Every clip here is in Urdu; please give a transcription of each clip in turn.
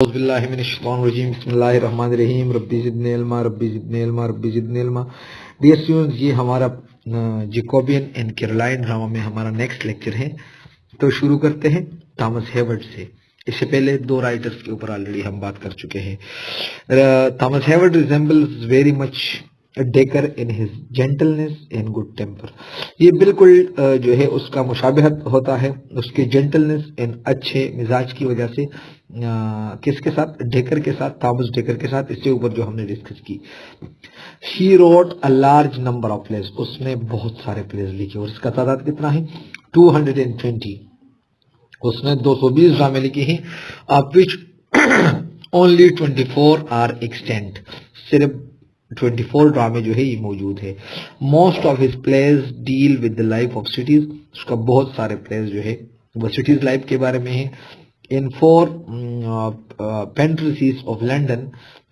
اعوذ باللہ من الشیطان الرجیم بسم اللہ الرحمن الرحیم ربی زدنی علما ربی زدنی علما ربی زدنی علما. ڈیئر اسٹوڈنٹس، یہ ہمارا جیکوبین اینڈ کیرولائن ڈرامہ میں ہمارا نیکسٹ لیکچر ہے. تو شروع کرتے ہیں تھامس ہیورڈ سے. اس سے پہلے دو رائٹرز کے اوپر آلریڈی ہم بات کر چکے ہیں. Thomas Hayward resembles very much Decker in his gentleness and good temper. یہ بالکل جو ہے اس کا مشابہت ہوتا ہے اس کے جینٹلنس اینڈ اچھے مزاج کی وجہ سے. کس کے ساتھ؟ ڈیکر کے ساتھ، تھامس ڈیکر کے ساتھ. اس سے اوپر جو ہم نے ڈسکس کی. She wrote a large number of plays. اس نے بہت سارے پلیز لکھے اور اس کا تعداد کتنا ہے؟ 220. اس نے 220 ڈرامے لکھے ہیں. of which only 24 are extant. صرف 24 ڈرامے جو ہے یہ موجود ہے. Most of his plays deal with the life of cities. اس کا بہت سارے پلیز جو ہے وہ سٹیز لائف کے بارے میں ہیں. In 4 Pentraces of London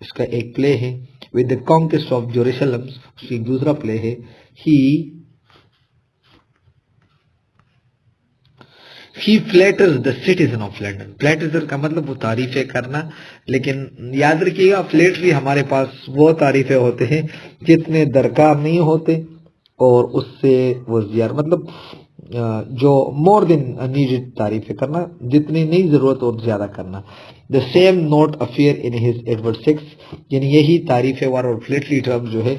اس کا ایک پلے ہے. With the Conquest of Jerusalem اس کی دوسرا پلے ہے. He flatters the citizen of London. Flatter کا مطلب وہ تعریفیں کرنا. لیکن یاد رکھیے گا فلیٹری ہمارے پاس وہ تعریفیں ہوتے ہیں جتنے درکار نہیں ہوتے اور اس سے وہ زیادہ مطلب جو مور دین نیڈڈ تعریفیں کرنا، جتنی نہیں ضرورت اور زیادہ کرنا. The same note appear in his Edward VI. یعنی یہی تعریفیں وار اور فلیٹری ٹرم جو ہے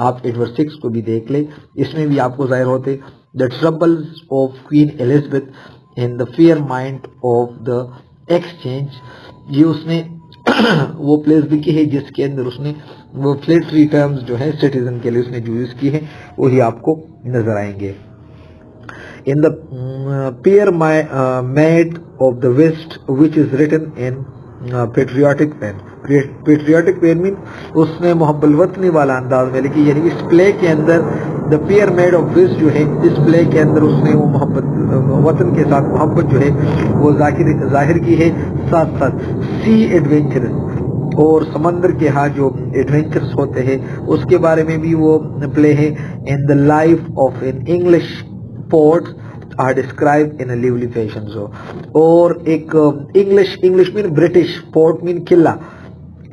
آپ ایڈورڈ 6 کو بھی دیکھ لیں، اس میں بھی آپ کو ظاہر ہوتے. The troubles of Queen Elizabeth and the fair mind of the exchange. یہ اس نے وہ پلیس لکھی ہے جس کے اندر اس نے وہ فلیٹری ٹرمز جو ہے سٹیزن کے لیے اس نے جو یوز کی ہے وہی آپ کو نظر آئیں گے. In the Pierre Maid of the West, which is written in patriotic pen. Patriotic pen means اس نے محب الوطنی والا انداز میں لکھی. یعنی اس پلے کے اندر The Pierre Maid of West جو ہے اس پلے کے اندر اس نے وہ محبت وطن کے ساتھ محبت جو ہے وہ ظاہر کی ہے. ساتھ ساتھ سی ایڈونچرز اور سمندر کے ہاں جو ایڈونچرز ہوتے ہیں اس کے بارے میں بھی وہ پلے ہے. In the life of an English port are described in a lively fashion. اور ایک انگلش مین برٹش، پورٹ مین قلعہ،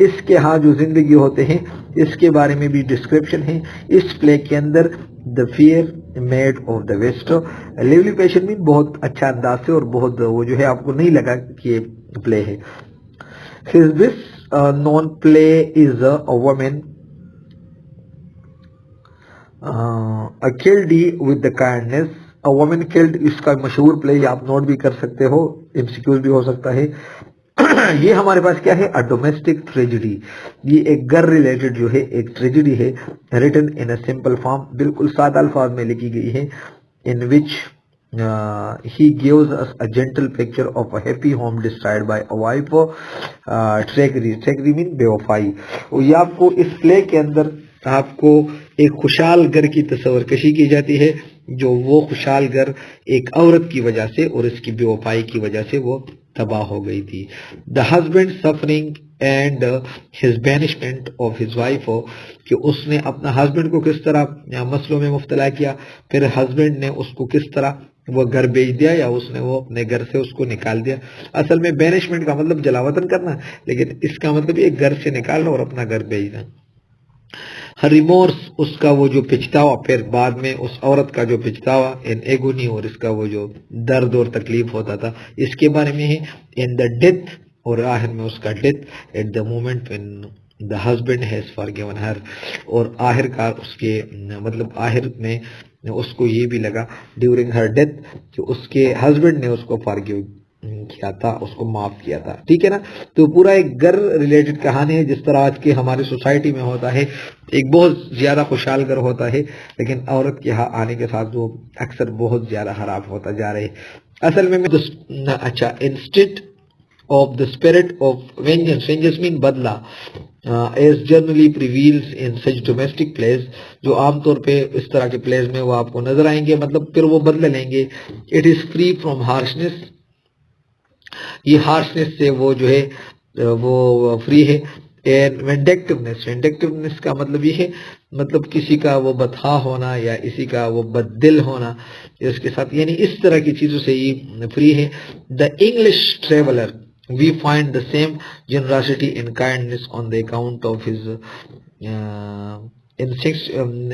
اس کے ہاں جو زندگی ہوتے ہیں اس کے بارے میں بھی ڈسکرپشن ہے اس پلے کے اندر. The Fair Maid of the West. lively fashion مین بہت اچھا انداز سے اور بہت وہ جو ہے آپ کو نہیں لگا کہ یہ پلے ہے. His best known play is a woman killed with the kindness. A woman killed اس کا مشہور پلے آپ نوٹ بھی کر سکتے ہو، MCQ بھی ہو سکتا ہے. یہ ہمارے پاس کیا ہے؟ Domestic tragedy. یہ ایک گھر ریلیٹڈ جو ہے ایک ٹریجڈی ہے. Written in a simple form, بالکل سادہ الفاظ میں لکھی گئی ہے. ان وچ he gives us a gentle picture of a happy home destroyed by a wife. tragedy mean بے وفائی. یہ آپ کو اس پلے کے اندر آپ کو ایک خوشحال گھر کی تصور کشی کی جاتی ہے جو وہ خوشحال گھر ایک عورت کی وجہ سے اور اس کی بے وفائی کی وجہ سے وہ تباہ ہو گئی تھی. The husband suffering and his banishment of his wife. کہ اس نے اپنا ہسبینڈ کو کس طرح مسئلوں میں مبتلا کیا، پھر ہسبینڈ نے اس کو کس طرح وہ گھر بھیج دیا یا اس نے وہ اپنے گھر سے اس کو نکال دیا. اصل میں بینشمنٹ کا مطلب جلا وطن کرنا، لیکن اس کا مطلب یہ گھر سے نکالنا اور اپنا گھر بھیجنا. ریمورس اس کا وہ جو پچھتاوا، پھر بعد میں اس عورت کا جو پچھتاوا ان ایگونی اور اس کا وہ جو درد اور تکلیف ہوتا تھا اس کے بارے میں ہے. ان دا ڈیتھ اور آخر میں اس کا death at the moment when the husband has forgiven her. اور آخر کار اس کے مطلب آخر میں اس کو یہ بھی لگا ڈیورنگ ہر ڈیتھ کہ اس کے ہسبینڈ نے اس کو فارگیو کیا تھا، اس کو معاف کیا تھا. ٹھیک ہے نا. تو پورا ایک گھر ریلیٹڈ کہانی ہے جس طرح آج کے ہماری سوسائٹی میں ہوتا ہے. ایک بہت زیادہ خوشحال گھر ہوتا ہے لیکن عورت کے ہاں آنے کے ساتھ وہ اکثر بہت زیادہ خراب ہوتا جا رہے. اصل میں اچھا instant of the spirit of vengeance mean بدلہ as generally prevails in such domestic plays. جو عام طور پہ اس طرح کے پلیز میں وہ آپ کو نظر آئیں گے، مطلب پھر وہ بدلہ لیں گے. it is free from harshness. یہ ہارشنس سے وہ جو ہے وہ فری ہے. and vindictiveness کا مطلب یہ ہے مطلب کسی کا وہ بدخواہ ہونا یا کسی کا وہ بد دل ہونا اس کے ساتھ، یعنی اس طرح کی چیزوں سے یہ فری ہے. the English traveler We find the same generosity and kindness on the account of his instincts uh,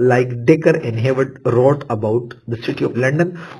like Decker and Hayward wrote about the city of London,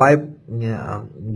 5